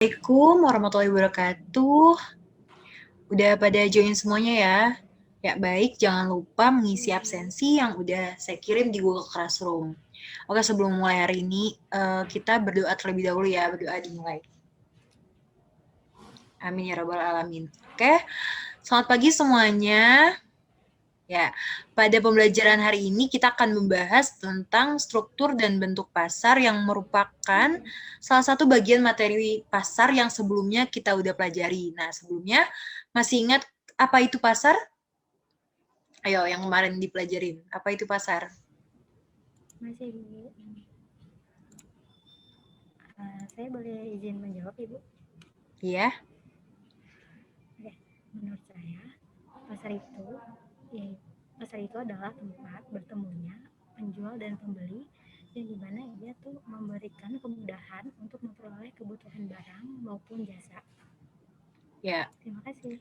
Assalamualaikum warahmatullahi wabarakatuh. Udah pada join semuanya ya? Ya baik, jangan lupa mengisi absensi yang udah saya kirim di Google Classroom. Oke, sebelum mulai hari ini, kita berdoa terlebih dahulu ya, berdoa dimulai. Amin ya rabbal alamin. Oke, selamat pagi semuanya. Ya, pada pembelajaran hari ini kita akan membahas tentang struktur dan bentuk pasar yang merupakan salah satu bagian materi pasar yang sebelumnya kita udah pelajari. Nah, sebelumnya masih ingat apa itu pasar? Ayo, yang kemarin dipelajarin. Apa itu pasar? Masih, Bu. Saya boleh izin menjawab, Ibu? Iya. Oke. Menurut saya, pasar itu, ya, pasar itu adalah tempat bertemunya penjual dan pembeli, dan di mana dia tuh memberikan kemudahan untuk memperoleh kebutuhan barang maupun jasa. Ya. Terima kasih.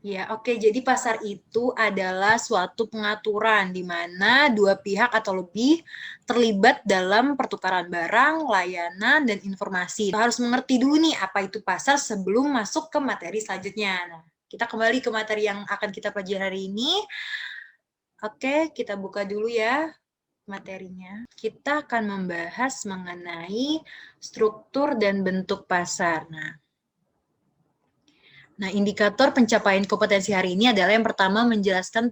Ya, oke. Jadi pasar itu adalah suatu pengaturan di mana dua pihak atau lebih terlibat dalam pertukaran barang, layanan, dan informasi. Kita harus mengerti dulu nih apa itu pasar sebelum masuk ke materi selanjutnya. Nah, kita kembali ke materi yang akan kita pelajari hari ini. Oke, kita buka dulu ya materinya. Kita akan membahas mengenai struktur dan bentuk pasar. Nah, indikator pencapaian kompetensi hari ini adalah yang pertama menjelaskan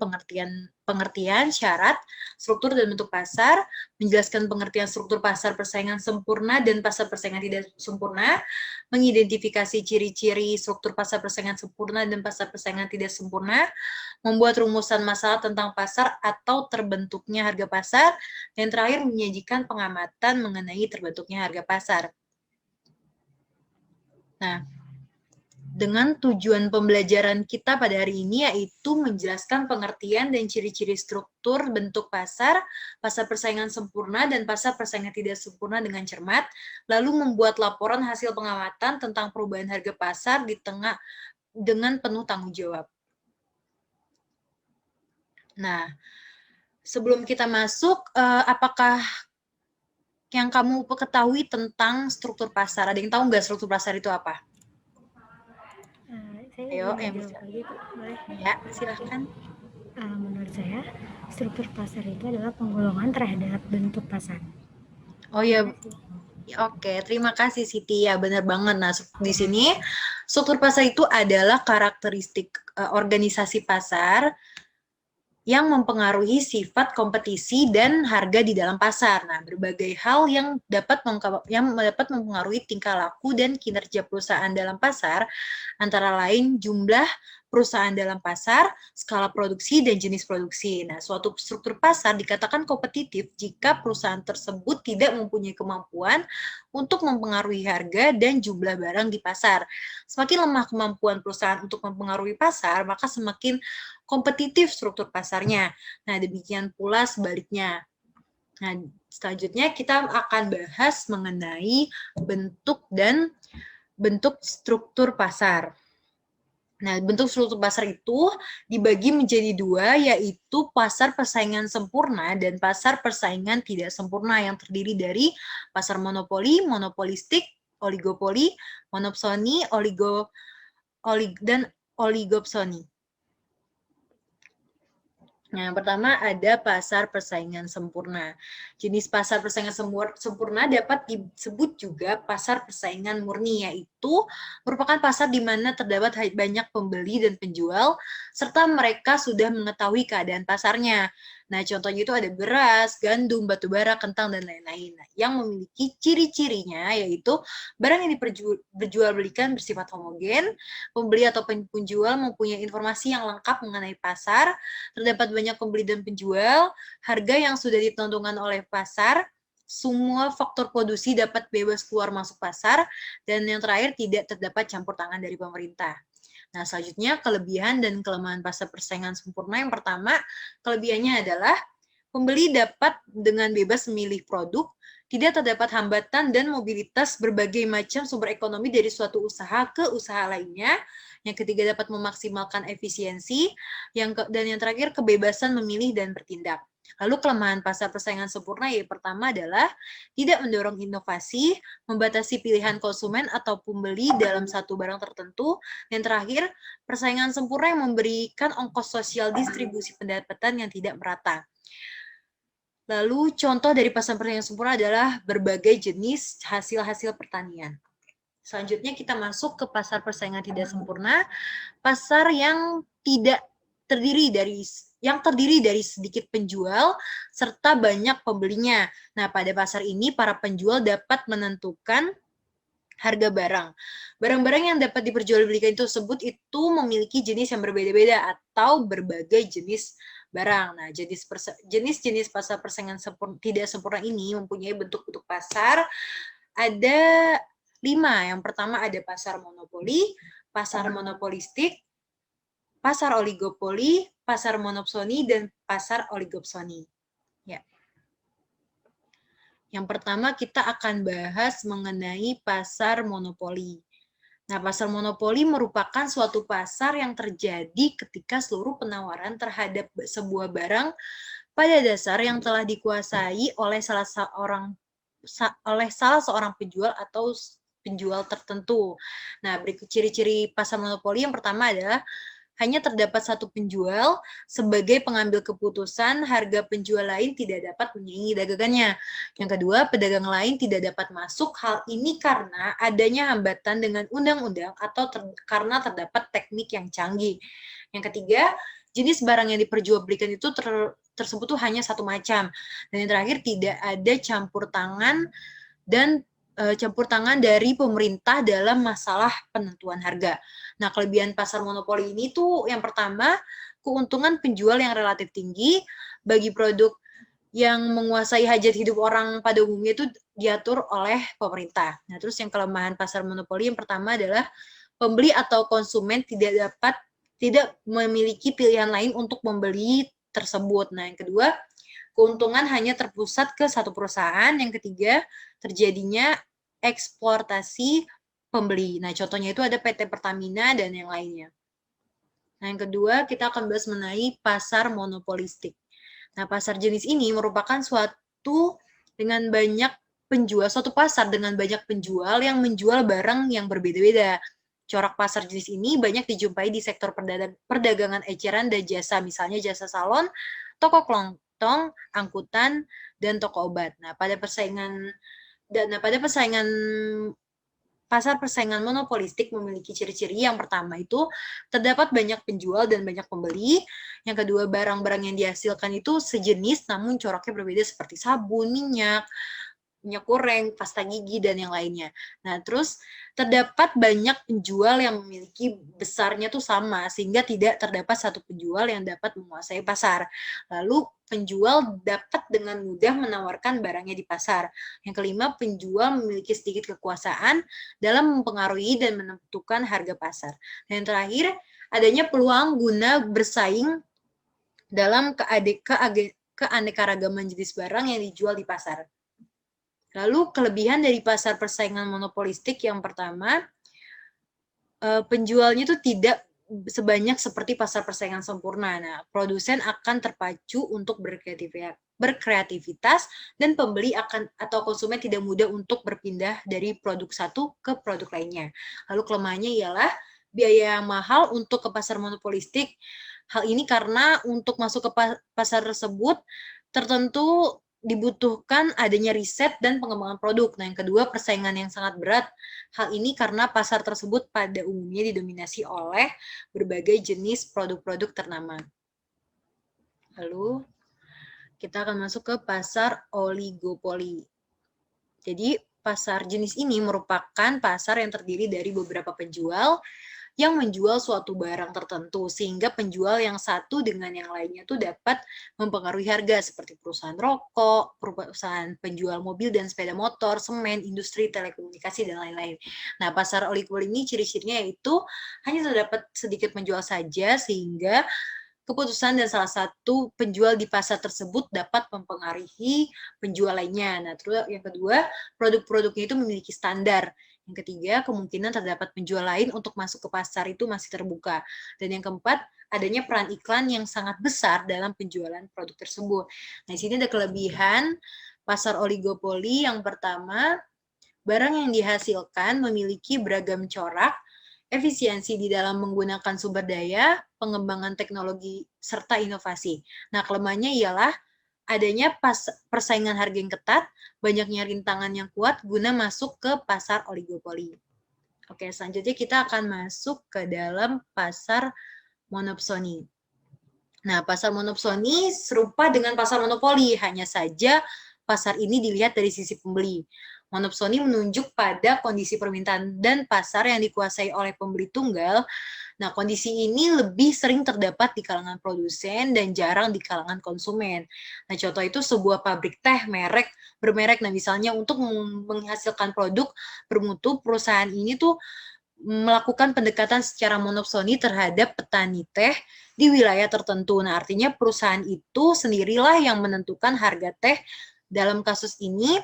pengertian syarat, struktur dan bentuk pasar, menjelaskan pengertian struktur pasar persaingan sempurna dan pasar persaingan tidak sempurna, mengidentifikasi ciri-ciri struktur pasar persaingan sempurna dan pasar persaingan tidak sempurna, membuat rumusan masalah tentang pasar atau terbentuknya harga pasar, dan terakhir menyajikan pengamatan mengenai terbentuknya harga pasar. Nah, dengan tujuan pembelajaran kita pada hari ini yaitu menjelaskan pengertian dan ciri-ciri struktur bentuk pasar, pasar persaingan sempurna dan pasar persaingan tidak sempurna dengan cermat, lalu membuat laporan hasil pengamatan tentang perubahan harga pasar di tengah dengan penuh tanggung jawab. Nah, sebelum kita masuk, apakah yang kamu ketahui tentang struktur pasar? Ada yang tahu nggak struktur pasar itu apa? Saya Ayo, izin yang menjawab bisa. lagi, Bu. Boleh? Ya, silahkan. Menurut saya, struktur pasar itu adalah penggolongan terhadap bentuk pasar. Oh Terima ya, kasih. oke, terima kasih Siti. Ya, benar banget. Nah, di sini struktur pasar itu adalah karakteristik organisasi pasar yang mempengaruhi sifat kompetisi dan harga di dalam pasar. Nah, berbagai hal yang dapat mempengaruhi tingkah laku dan kinerja perusahaan dalam pasar, antara lain jumlah perusahaan dalam pasar, skala produksi, dan jenis produksi. Nah, suatu struktur pasar dikatakan kompetitif jika perusahaan tersebut tidak mempunyai kemampuan untuk mempengaruhi harga dan jumlah barang di pasar. Semakin lemah kemampuan perusahaan untuk mempengaruhi pasar, maka semakin kompetitif struktur pasarnya. Nah, demikian pula sebaliknya. Nah, selanjutnya kita akan bahas mengenai bentuk struktur pasar. Nah, bentuk struktur pasar itu dibagi menjadi dua, yaitu pasar persaingan sempurna dan pasar persaingan tidak sempurna yang terdiri dari pasar monopoli, monopolistik, oligopoli, monopsoni, dan oligopsoni. Nah, yang pertama ada pasar persaingan sempurna. Jenis pasar persaingan sempurna dapat disebut juga pasar persaingan murni, yaitu merupakan pasar di mana terdapat banyak pembeli dan penjual, serta mereka sudah mengetahui keadaan pasarnya. Nah, contohnya itu ada beras, gandum, batu bara, kentang, dan lain-lain. Nah, yang memiliki ciri-cirinya yaitu barang yang diperjualbelikan bersifat homogen, pembeli atau penjual mempunyai informasi yang lengkap mengenai pasar, terdapat banyak pembeli dan penjual, harga yang sudah ditentukan oleh pasar, semua faktor produksi dapat bebas keluar masuk pasar, dan yang terakhir tidak terdapat campur tangan dari pemerintah. Nah, selanjutnya kelebihan dan kelemahan pasar persaingan sempurna. Yang pertama, kelebihannya adalah pembeli dapat dengan bebas memilih produk, tidak terdapat hambatan dan mobilitas berbagai macam sumber ekonomi dari suatu usaha ke usaha lainnya. Yang ketiga, dapat memaksimalkan efisiensi. Dan yang terakhir, kebebasan memilih dan bertindak. Lalu kelemahan pasar persaingan sempurna yang pertama adalah tidak mendorong inovasi, membatasi pilihan konsumen atau pembeli dalam satu barang tertentu. Dan terakhir, persaingan sempurna yang memberikan ongkos sosial distribusi pendapatan yang tidak merata. Lalu contoh dari pasar persaingan sempurna adalah berbagai jenis hasil-hasil pertanian. Selanjutnya kita masuk ke pasar persaingan tidak sempurna, pasar yang tidak terdiri dari sedikit penjual serta banyak pembelinya. Nah, pada pasar ini para penjual dapat menentukan harga barang. Barang-barang yang dapat diperjualbelikan tersebut itu memiliki jenis yang berbeda-beda atau berbagai jenis barang. Nah, jenis-jenis pasar persaingan tidak sempurna ini mempunyai bentuk-bentuk pasar ada 5. Yang pertama ada pasar monopoli, pasar monopolistik, pasar oligopoli, pasar monopsoni, dan pasar oligopsoni. Ya. Yang pertama kita akan bahas mengenai pasar monopoli. Nah, pasar monopoli merupakan suatu pasar yang terjadi ketika seluruh penawaran terhadap sebuah barang pada dasar yang telah dikuasai oleh salah seorang penjual atau penjual tertentu. Nah, berikut ciri-ciri pasar monopoli. Yang pertama adalah hanya terdapat satu penjual sebagai pengambil keputusan, harga penjual lain tidak dapat menyaingi dagangannya. Yang kedua, pedagang lain tidak dapat masuk. Hal ini karena adanya hambatan dengan undang-undang atau karena terdapat teknik yang canggih. Yang ketiga, jenis barang yang diperjualbelikan itu tersebut tuh hanya satu macam. Dan yang terakhir, tidak ada campur tangan dari pemerintah dalam masalah penentuan harga. Nah, kelebihan pasar monopoli ini tuh yang pertama, keuntungan penjual yang relatif tinggi bagi produk yang menguasai hajat hidup orang pada umumnya itu diatur oleh pemerintah. Nah, terus yang kelemahan pasar monopoli yang pertama adalah pembeli atau konsumen tidak memiliki pilihan lain untuk membeli tersebut. Nah, yang kedua, keuntungan hanya terpusat ke satu perusahaan. Yang ketiga, terjadinya eksploitasi pembeli. Nah, contohnya itu ada PT Pertamina dan yang lainnya. Nah, yang kedua, kita akan bahas mengenai pasar monopolistik. Nah, pasar jenis ini merupakan suatu pasar dengan banyak penjual yang menjual barang yang berbeda-beda. Corak pasar jenis ini banyak dijumpai di sektor perdagangan eceran dan jasa, misalnya jasa salon, toko kelontong, angkutan, dan toko obat. Nah, pada pasar persaingan monopolistik memiliki ciri-ciri. Yang pertama itu terdapat banyak penjual dan banyak pembeli. Yang kedua, barang-barang yang dihasilkan itu sejenis namun coraknya berbeda seperti sabun, minyak goreng, pasta gigi, dan yang lainnya. Nah, terus terdapat banyak penjual yang memiliki besarnya tuh sama, sehingga tidak terdapat satu penjual yang dapat menguasai pasar. Lalu, penjual dapat dengan mudah menawarkan barangnya di pasar. Yang kelima, penjual memiliki sedikit kekuasaan dalam mempengaruhi dan menentukan harga pasar. Dan yang terakhir, adanya peluang guna bersaing dalam keanekaragaman jenis barang yang dijual di pasar. Lalu kelebihan dari pasar persaingan monopolistik yang pertama, penjualnya itu tidak sebanyak seperti pasar persaingan sempurna. Nah, produsen akan terpacu untuk berkreativitas dan pembeli atau konsumen tidak mudah untuk berpindah dari produk satu ke produk lainnya. Lalu kelemahannya ialah biaya yang mahal untuk ke pasar monopolistik. Hal ini karena untuk masuk ke pasar tersebut tertentu dibutuhkan adanya riset dan pengembangan produk. Nah, yang kedua, persaingan yang sangat berat. Hal ini karena pasar tersebut pada umumnya didominasi oleh berbagai jenis produk-produk ternama. Lalu, kita akan masuk ke pasar oligopoli. Jadi, pasar jenis ini merupakan pasar yang terdiri dari beberapa penjual yang menjual suatu barang tertentu, sehingga penjual yang satu dengan yang lainnya itu dapat mempengaruhi harga, seperti perusahaan rokok, perusahaan penjual mobil dan sepeda motor, semen, industri telekomunikasi, dan lain-lain. Nah, pasar oligopoli ini ciri-cirinya yaitu hanya terdapat sedikit penjual saja, sehingga keputusan dan salah satu penjual di pasar tersebut dapat mempengaruhi penjual lainnya. Nah, terus yang kedua, produk-produknya itu memiliki standar Yang ketiga, kemungkinan terdapat penjual lain untuk masuk ke pasar itu masih terbuka. Dan yang keempat, adanya peran iklan yang sangat besar dalam penjualan produk tersebut. Nah, di sini ada kelebihan pasar oligopoli. Yang pertama, barang yang dihasilkan memiliki beragam corak, efisiensi di dalam menggunakan sumber daya, pengembangan teknologi, serta inovasi. Nah, kelemahannya ialah adanya persaingan harga yang ketat, banyaknya rintangan yang kuat guna masuk ke pasar oligopoli. Oke, selanjutnya kita akan masuk ke dalam pasar monopsoni. Nah, pasar monopsoni serupa dengan pasar monopoli, hanya saja pasar ini dilihat dari sisi pembeli. Monopsoni menunjuk pada kondisi permintaan dan pasar yang dikuasai oleh pembeli tunggal. Nah, kondisi ini lebih sering terdapat di kalangan produsen dan jarang di kalangan konsumen. Nah, contoh itu sebuah pabrik teh bermerek. Nah, misalnya untuk menghasilkan produk bermutu, perusahaan ini tuh melakukan pendekatan secara monopsoni terhadap petani teh di wilayah tertentu. Nah, artinya perusahaan itu sendirilah yang menentukan harga teh. Dalam kasus ini,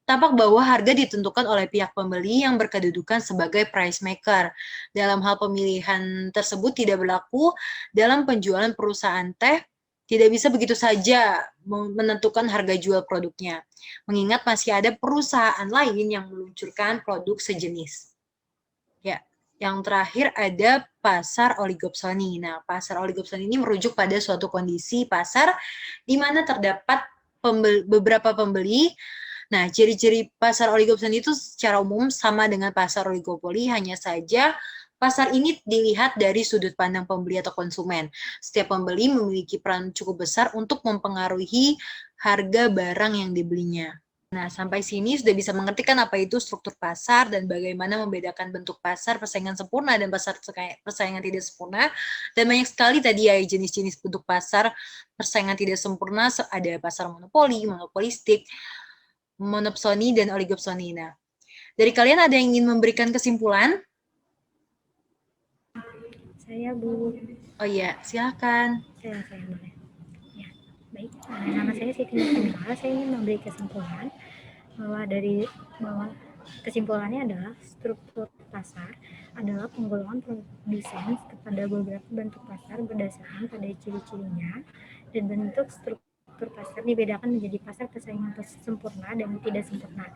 tampak bahwa harga ditentukan oleh pihak pembeli yang berkedudukan sebagai price maker. Dalam hal pemilihan tersebut tidak berlaku dalam penjualan perusahaan teh, tidak bisa begitu saja menentukan harga jual produknya, mengingat masih ada perusahaan lain yang meluncurkan produk sejenis. Ya, yang terakhir ada pasar oligopsoni. Nah, pasar oligopsoni ini merujuk pada suatu kondisi pasar di mana terdapat beberapa pembeli. Nah, ciri-ciri pasar oligopsoni itu secara umum sama dengan pasar oligopoli, hanya saja pasar ini dilihat dari sudut pandang pembeli atau konsumen. Setiap pembeli memiliki peran cukup besar untuk mempengaruhi harga barang yang dibelinya. Nah, sampai sini sudah bisa mengerti kan apa itu struktur pasar dan bagaimana membedakan bentuk pasar persaingan sempurna dan pasar persaingan tidak sempurna. Dan banyak sekali tadi ya jenis-jenis bentuk pasar persaingan tidak sempurna, ada pasar monopoli, monopolistik, monopsoni, dan oligopsoni. Nah, dari kalian ada yang ingin memberikan kesimpulan? Saya, Bu. Oh iya, silakan. Saya boleh. Ya, baik. Nama saya Siti Nurmila. Saya ingin memberi kesimpulan bahwa kesimpulannya adalah struktur pasar adalah penggolongan produsen kepada beberapa bentuk pasar berdasarkan pada ciri-cirinya, dan bentuk struktur pasar dibedakan menjadi pasar persaingan sempurna dan tidak sempurna.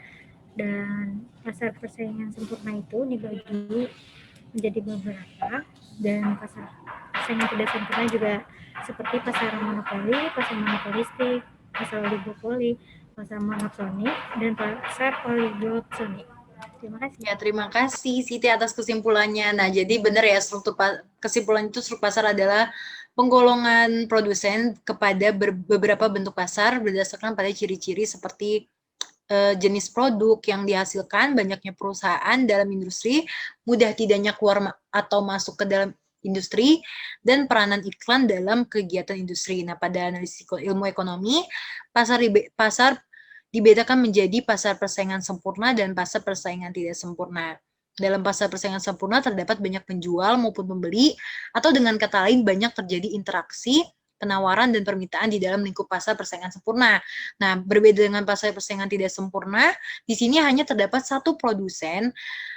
Dan pasar persaingan sempurna itu dibagi menjadi beberapa, dan pasar persaingan tidak sempurna juga seperti pasar monopoli, pasar monopolistik, pasar oligopoli, pasar monopsoni, dan pasar oligopsoni. Terima kasih. Ya, terima kasih Siti atas kesimpulannya. Nah, jadi benar ya, kesimpulan itu struktur pasar adalah penggolongan produsen kepada beberapa bentuk pasar berdasarkan pada ciri-ciri seperti jenis produk yang dihasilkan, banyaknya perusahaan dalam industri, mudah tidaknya keluar atau masuk ke dalam industri, dan peranan iklan dalam kegiatan industri. Nah, pada analisis ilmu ekonomi, pasar dibedakan menjadi pasar persaingan sempurna dan pasar persaingan tidak sempurna. Dalam pasar persaingan sempurna terdapat banyak penjual maupun pembeli, atau dengan kata lain banyak terjadi interaksi, penawaran, dan permintaan di dalam lingkup pasar persaingan sempurna. Nah, berbeda dengan pasar persaingan tidak sempurna, di sini hanya terdapat satu produsen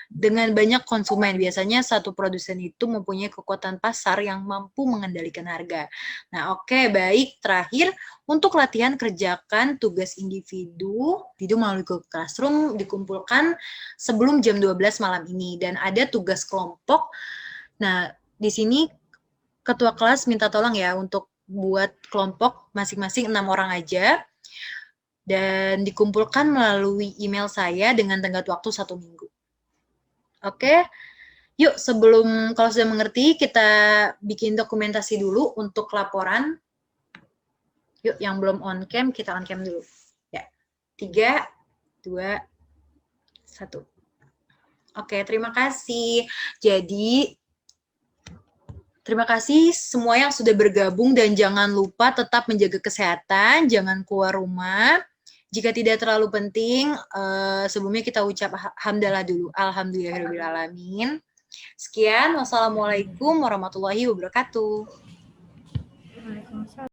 dengan banyak konsumen. Biasanya satu produsen itu mempunyai kekuatan pasar yang mampu mengendalikan harga. Nah, oke, baik. Terakhir, untuk latihan kerjakan tugas individu melalui Google Classroom dikumpulkan sebelum jam 12 malam ini. Dan ada tugas kelompok. Nah, di sini ketua kelas minta tolong ya untuk buat kelompok masing-masing 6 orang aja. Dan dikumpulkan melalui email saya dengan tenggat waktu 1 minggu. Oke, yuk sebelum kalau sudah mengerti, kita bikin dokumentasi dulu untuk laporan. Yuk, yang belum on cam, kita on cam dulu. Ya, 3, 2, 1. Oke, terima kasih. Jadi, terima kasih semua yang sudah bergabung dan jangan lupa tetap menjaga kesehatan, jangan keluar rumah. Jika tidak terlalu penting, sebelumnya kita ucap hamdalah dulu. Alhamdulillahirrahmanirrahim. Sekian, wassalamualaikum warahmatullahi wabarakatuh. Waalaikumsalam.